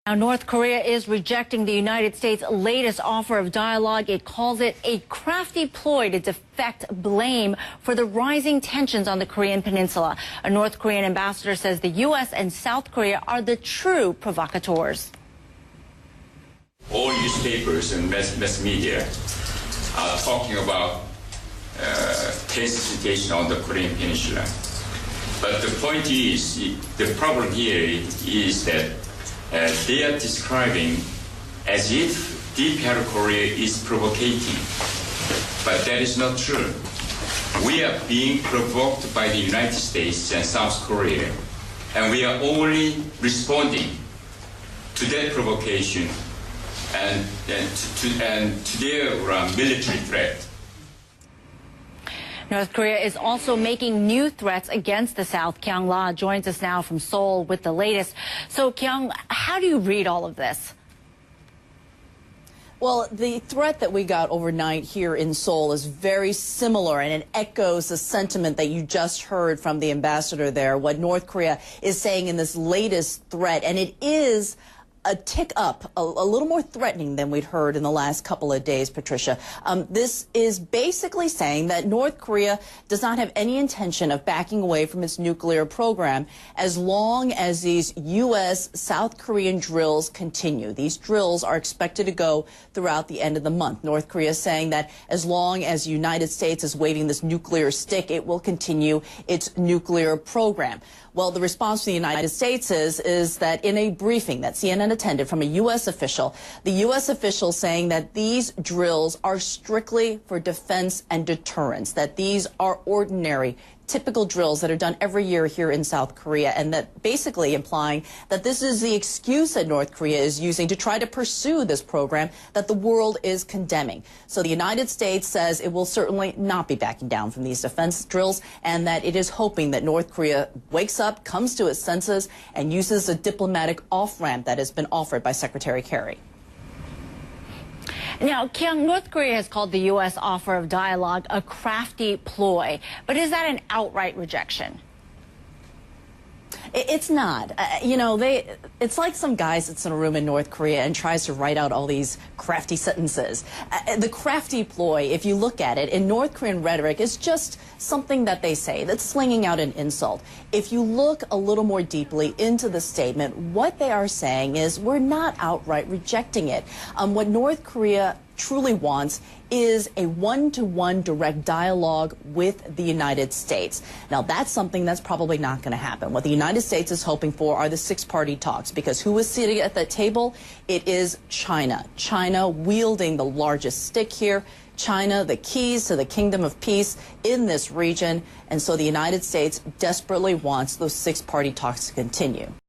Now, North Korea is rejecting the United States' latest offer of dialogue. It calls it a crafty ploy to deflect blame for the rising tensions on the Korean peninsula. A North Korean ambassador says the U.S. and South Korea are the true provocateurs. All newspapers and mass media are talking about tense situation on the Korean peninsula. But the point is, the problem here is that they are describing as if DPR Korea is provocating. But that is not true. We are being provoked by the United States and South Korea, and we are only responding to that provocation and to their military threat. North Korea is also making new threats against the South. Kyung La joins us now from Seoul with the latest. So, Kyung, how do you read all of this? Well, the threat that we got overnight here in Seoul is very similar, and it echoes the sentiment that you just heard from the ambassador there, what North Korea is saying in this latest threat. And it is a tick up, a little more threatening than we'd heard in the last couple of days, Patricia. This is basically saying that North Korea does not have any intention of backing away from its nuclear program as long as these U.S. South Korean drills continue. These drills are expected to go throughout the end of the month. North Korea is saying that as long as the United States is waving this nuclear stick, it will continue its nuclear program. Well, the response from the United States is that in a briefing that CNN attended from a U.S. official, the U.S. official saying that these drills are strictly for defense and deterrence, that these are ordinary, typical drills that are done every year here in South Korea, and that basically implying that this is the excuse that North Korea is using to try to pursue this program that the world is condemning. So the United States says it will certainly not be backing down from these defense drills, and that it is hoping that North Korea wakes up, comes to its senses, and uses a diplomatic off-ramp that has been offered by Secretary Kerry. Now, Kyung, North Korea has called the U.S. offer of dialogue a crafty ploy. But is that an outright rejection? It's not. It's like some guy sits in a room in North Korea and tries to write out all these crafty sentences. The crafty ploy, if you look at it, in North Korean rhetoric, is just something that they say that's slinging out an insult. If you look a little more deeply into the statement, what they are saying is we're not outright rejecting it. What North Korea truly wants is a one-to-one direct dialogue with the United States. Now, that's something that's probably not going to happen. What the United States is hoping for are the six-party talks, because who is sitting at that table? It is China. China wielding the largest stick here. China, the keys to the kingdom of peace in this region. And so the United States desperately wants those six-party talks to continue.